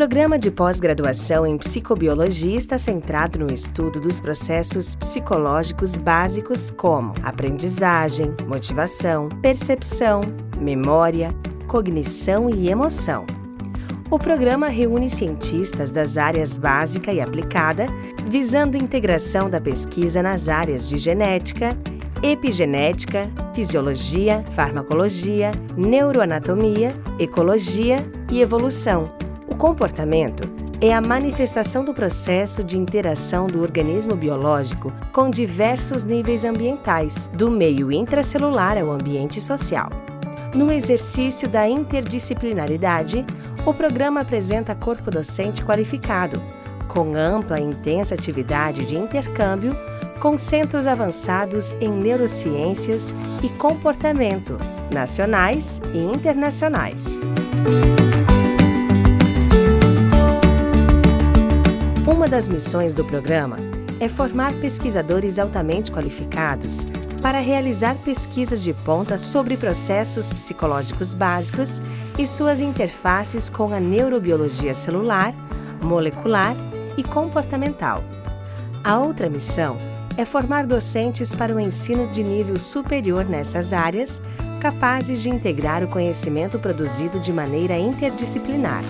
programa de pós-graduação em psicobiologia está centrado no estudo dos processos psicológicos básicos como aprendizagem, motivação, percepção, memória, cognição e emoção. O programa reúne cientistas das áreas básica e aplicada, visando integração da pesquisa nas áreas de genética, epigenética, fisiologia, farmacologia, neuroanatomia, ecologia e evolução. O comportamento é a manifestação do processo de interação do organismo biológico com diversos níveis ambientais, do meio intracelular ao ambiente social. No exercício da interdisciplinaridade, o programa apresenta corpo docente qualificado, com ampla e intensa atividade de intercâmbio, com centros avançados em neurociências e comportamento, nacionais e internacionais. Uma das missões do programa é formar pesquisadores altamente qualificados para realizar pesquisas de ponta sobre processos psicológicos básicos e suas interfaces com a neurobiologia celular, molecular e comportamental. A outra missão é formar docentes para o ensino de nível superior nessas áreas, capazes de integrar o conhecimento produzido de maneira interdisciplinar.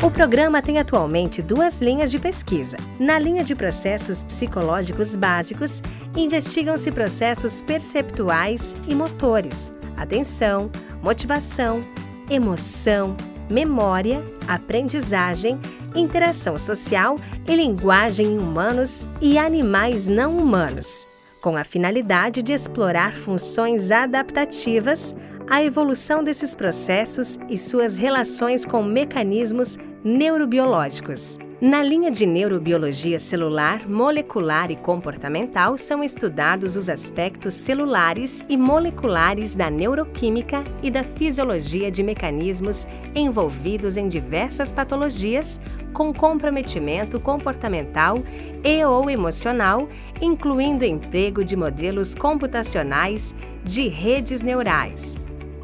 O programa tem atualmente 2 linhas de pesquisa. Na linha de processos psicológicos básicos, investigam-se processos perceptuais e motores, atenção, motivação, emoção, memória, aprendizagem, interação social e linguagem em humanos e animais não humanos, com a finalidade de explorar funções adaptativas, a evolução desses processos e suas relações com mecanismos neurobiológicos. Na linha de neurobiologia celular, molecular e comportamental são estudados os aspectos celulares e moleculares da neuroquímica e da fisiologia de mecanismos envolvidos em diversas patologias com comprometimento comportamental e/ou emocional, incluindo o emprego de modelos computacionais de redes neurais.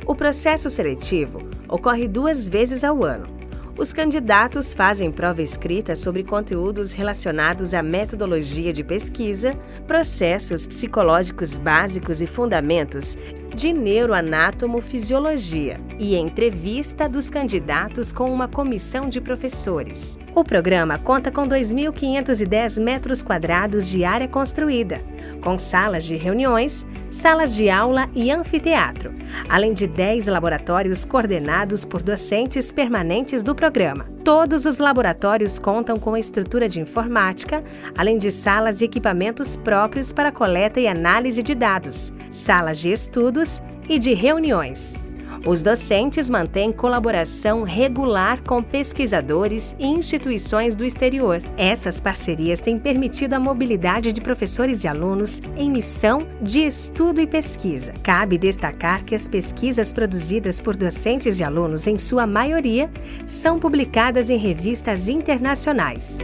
O processo seletivo ocorre 2 vezes ao ano. Os candidatos fazem prova escrita sobre conteúdos relacionados à metodologia de pesquisa, processos psicológicos básicos e fundamentos de neuroanatomofisiologia e entrevista dos candidatos com uma comissão de professores. O programa conta com 2.510 metros quadrados de área construída, com salas de reuniões, salas de aula e anfiteatro, além de 10 laboratórios coordenados por docentes permanentes do programa. Todos os laboratórios contam com a estrutura de informática, além de salas e equipamentos próprios para coleta e análise de dados, salas de estudos e de reuniões. Os docentes mantêm colaboração regular com pesquisadores e instituições do exterior. Essas parcerias têm permitido a mobilidade de professores e alunos em missão de estudo e pesquisa. Cabe destacar que as pesquisas produzidas por docentes e alunos, em sua maioria, são publicadas em revistas internacionais.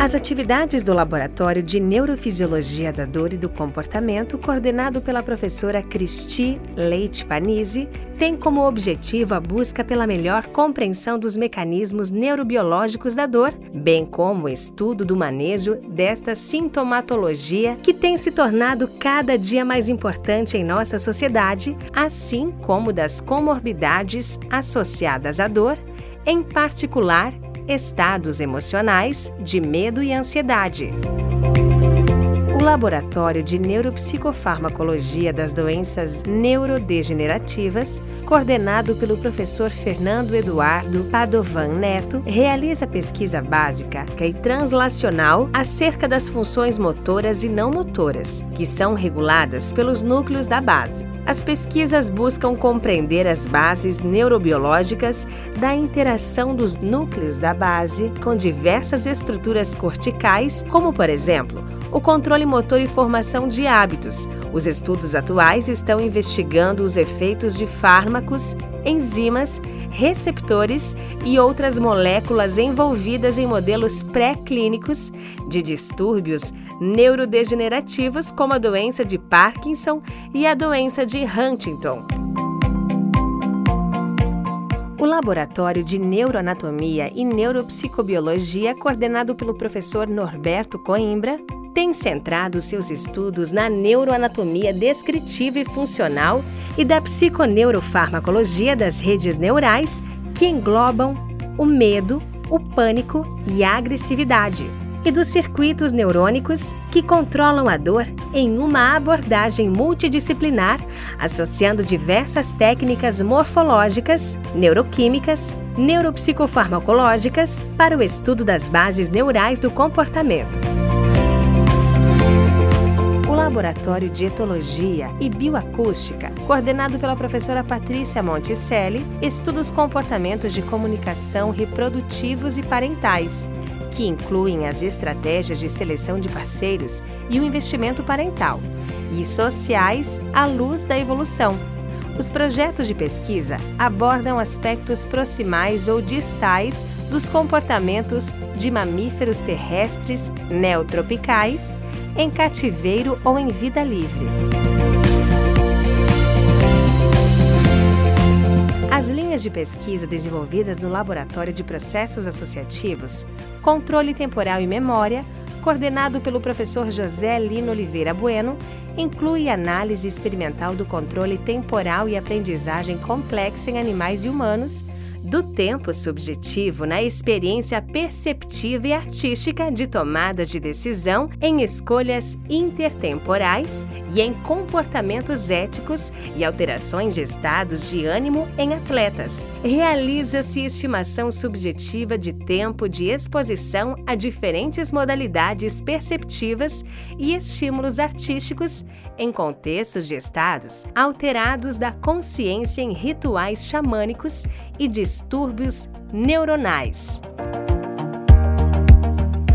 As atividades do Laboratório de Neurofisiologia da Dor e do Comportamento, coordenado pela professora Cristi Leite Panizzi, têm como objetivo a busca pela melhor compreensão dos mecanismos neurobiológicos da dor, bem como o estudo do manejo desta sintomatologia que tem se tornado cada dia mais importante em nossa sociedade, assim como das comorbidades associadas à dor, em particular, estados emocionais de medo e ansiedade. O Laboratório de Neuropsicofarmacologia das Doenças Neurodegenerativas, coordenado pelo professor Fernando Eduardo Padovan Neto, realiza pesquisa básica e translacional acerca das funções motoras e não motoras, que são reguladas pelos núcleos da base. As pesquisas buscam compreender as bases neurobiológicas da interação dos núcleos da base com diversas estruturas corticais, como, por exemplo, o controle motor e formação de hábitos. Os estudos atuais estão investigando os efeitos de fármacos, enzimas, receptores e outras moléculas envolvidas em modelos pré-clínicos de distúrbios neurodegenerativos como a doença de Parkinson e a doença de Huntington. O Laboratório de Neuroanatomia e Neuropsicobiologia, coordenado pelo professor Norberto Coimbra, tem centrado seus estudos na neuroanatomia descritiva e funcional e da psiconeurofarmacologia das redes neurais que englobam o medo, o pânico e a agressividade, e dos circuitos neurônicos que controlam a dor em uma abordagem multidisciplinar, associando diversas técnicas morfológicas, neuroquímicas, neuropsicofarmacológicas para o estudo das bases neurais do comportamento. O Laboratório de Etologia e Bioacústica, coordenado pela professora Patrícia Monticelli, estuda os comportamentos de comunicação reprodutivos e parentais, que incluem as estratégias de seleção de parceiros e o investimento parental, e sociais à luz da evolução. Os projetos de pesquisa abordam aspectos proximais ou distais dos comportamentos de mamíferos terrestres neotropicais, em cativeiro ou em vida livre. As linhas de pesquisa desenvolvidas no Laboratório de Processos Associativos, Controle Temporal e Memória, coordenado pelo professor José Lino Oliveira Bueno, inclui análise experimental do controle temporal e aprendizagem complexa em animais e humanos, do tempo subjetivo na experiência perceptiva e artística de tomadas de decisão em escolhas intertemporais e em comportamentos éticos e alterações de estados de ânimo em atletas. Realiza-se estimação subjetiva de tempo de exposição a diferentes modalidades perceptivas e estímulos artísticos em contextos de estados alterados da consciência em rituais xamânicos e distúrbios neuronais.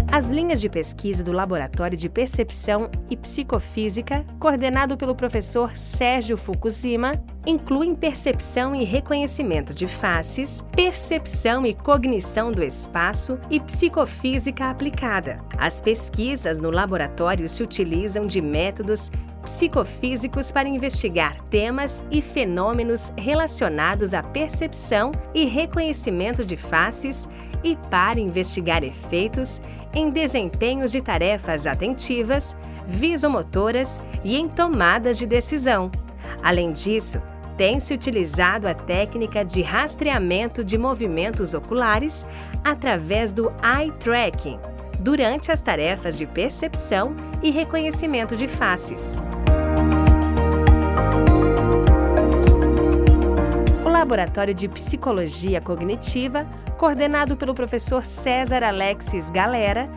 As linhas de pesquisa do Laboratório de Percepção e Psicofísica, coordenado pelo professor Sérgio Fukushima, incluem percepção e reconhecimento de faces, percepção e cognição do espaço e psicofísica aplicada. As pesquisas no laboratório se utilizam de métodos psicofísicos para investigar temas e fenômenos relacionados à percepção e reconhecimento de faces e para investigar efeitos em desempenhos de tarefas atentivas, visomotoras e em tomadas de decisão. Além disso, tem-se utilizado a técnica de rastreamento de movimentos oculares através do eye tracking durante as tarefas de percepção e reconhecimento de faces. O Laboratório de Psicologia Cognitiva, coordenado pelo professor César Alexis Galera,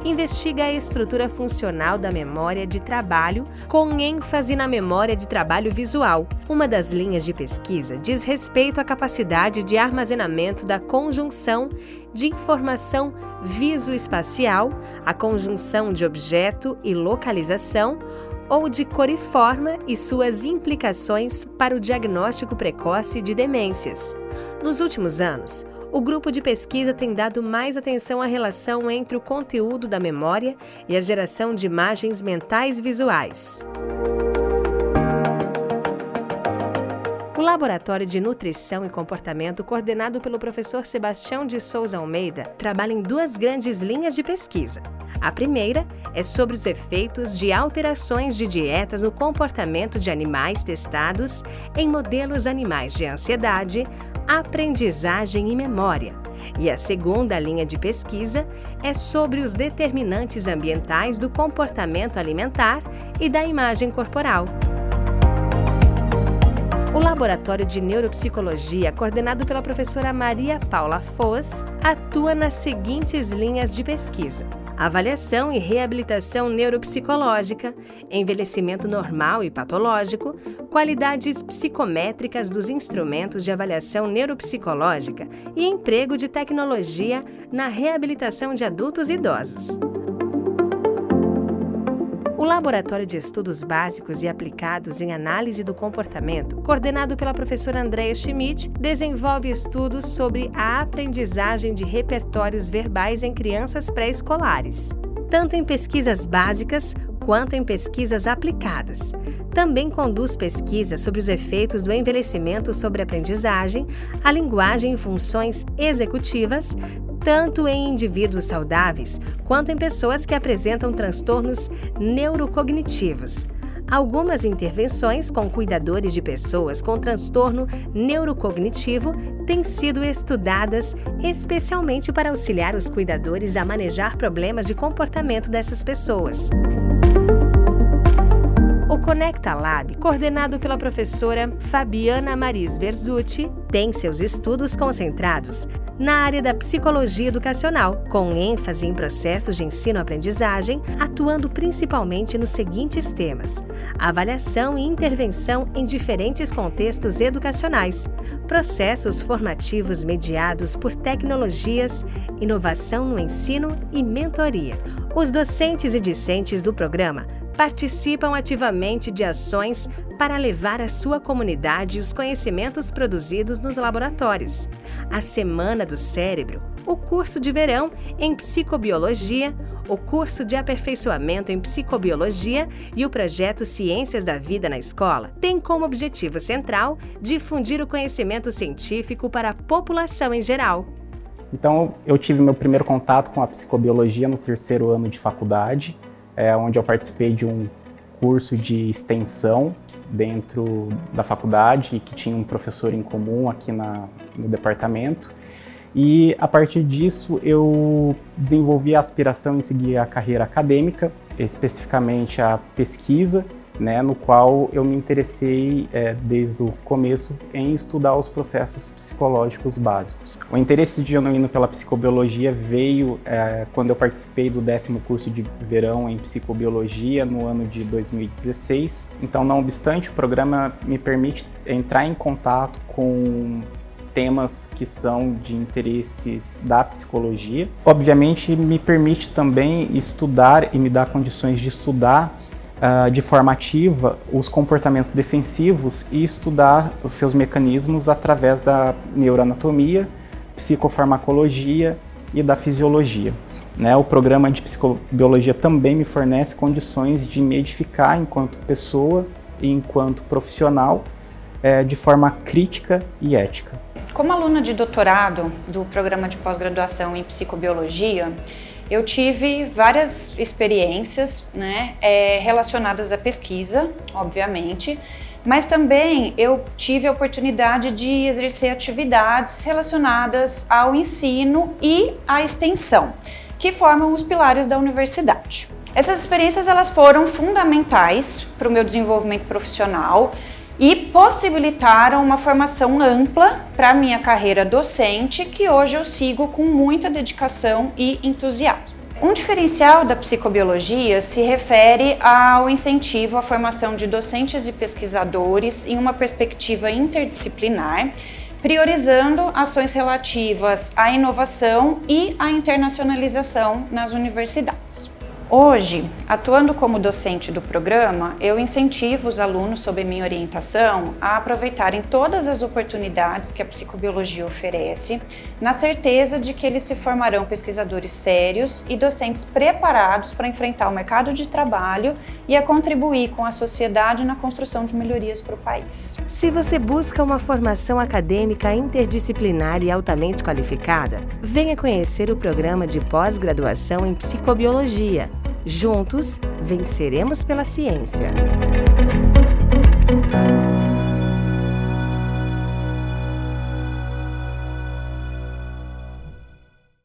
investiga a estrutura funcional da memória de trabalho, com ênfase na memória de trabalho visual. Uma das linhas de pesquisa diz respeito à capacidade de armazenamento da conjunção de informação visoespacial, a conjunção de objeto e localização, ou de coriforma e suas implicações para o diagnóstico precoce de demências. Nos últimos anos, o grupo de pesquisa tem dado mais atenção à relação entre o conteúdo da memória e a geração de imagens mentais visuais. O Laboratório de Nutrição e Comportamento, coordenado pelo professor Sebastião de Souza Almeida, trabalha em duas grandes linhas de pesquisa. A primeira é sobre os efeitos de alterações de dietas no comportamento de animais testados em modelos animais de ansiedade, aprendizagem e memória. E a segunda linha de pesquisa é sobre os determinantes ambientais do comportamento alimentar e da imagem corporal. O Laboratório de Neuropsicologia, coordenado pela professora Maria Paula Foz, atua nas seguintes linhas de pesquisa: avaliação e reabilitação neuropsicológica, envelhecimento normal e patológico, qualidades psicométricas dos instrumentos de avaliação neuropsicológica e emprego de tecnologia na reabilitação de adultos e idosos. Laboratório de Estudos Básicos e Aplicados em Análise do Comportamento, coordenado pela professora Andrea Schmidt, desenvolve estudos sobre a aprendizagem de repertórios verbais em crianças pré-escolares, tanto em pesquisas básicas quanto em pesquisas aplicadas. Também conduz pesquisas sobre os efeitos do envelhecimento sobre a aprendizagem, a linguagem e funções executivas, tanto em indivíduos saudáveis quanto em pessoas que apresentam transtornos neurocognitivos. Algumas intervenções com cuidadores de pessoas com transtorno neurocognitivo têm sido estudadas especialmente para auxiliar os cuidadores a manejar problemas de comportamento dessas pessoas. O Conecta Lab, coordenado pela professora Fabiana Maris Verzutti, tem seus estudos concentrados na área da psicologia educacional, com ênfase em processos de ensino-aprendizagem, atuando principalmente nos seguintes temas: avaliação e intervenção em diferentes contextos educacionais, processos formativos mediados por tecnologias, inovação no ensino e mentoria. Os docentes e discentes do programa participam ativamente de ações para levar à sua comunidade os conhecimentos produzidos nos laboratórios. A Semana do Cérebro, o curso de verão em Psicobiologia, o curso de aperfeiçoamento em Psicobiologia e o projeto Ciências da Vida na Escola têm como objetivo central difundir o conhecimento científico para a população em geral. Então, eu tive meu primeiro contato com a psicobiologia no 3º ano de faculdade, onde eu participei de um curso de extensão dentro da faculdade e que tinha um professor em comum aqui no departamento. E a partir disso eu desenvolvi a aspiração em seguir a carreira acadêmica, especificamente a pesquisa, no qual eu me interessei desde o começo em estudar os processos psicológicos básicos. O interesse genuíno pela psicobiologia veio quando eu participei do 10º curso de verão em psicobiologia no ano de 2016. Então, não obstante, o programa me permite entrar em contato com temas que são de interesses da psicologia. Obviamente, me permite também estudar e me dá condições de estudar de forma ativa os comportamentos defensivos e estudar os seus mecanismos através da neuroanatomia, psicofarmacologia e da fisiologia. O programa de psicobiologia também me fornece condições de me edificar enquanto pessoa e enquanto profissional de forma crítica e ética. Como aluna de doutorado do programa de pós-graduação em psicobiologia, eu tive várias experiências relacionadas à pesquisa, obviamente, mas também eu tive a oportunidade de exercer atividades relacionadas ao ensino e à extensão, que formam os pilares da universidade. Essas experiências elas foram fundamentais para o meu desenvolvimento profissional e possibilitaram uma formação ampla para a minha carreira docente, que hoje eu sigo com muita dedicação e entusiasmo. Um diferencial da psicobiologia se refere ao incentivo à formação de docentes e pesquisadores em uma perspectiva interdisciplinar, priorizando ações relativas à inovação e à internacionalização nas universidades. Hoje, atuando como docente do programa, eu incentivo os alunos, sob minha orientação, a aproveitarem todas as oportunidades que a psicobiologia oferece, na certeza de que eles se formarão pesquisadores sérios e docentes preparados para enfrentar o mercado de trabalho e a contribuir com a sociedade na construção de melhorias para o país. Se você busca uma formação acadêmica interdisciplinar e altamente qualificada, venha conhecer o programa de pós-graduação em psicobiologia. Juntos, venceremos pela ciência.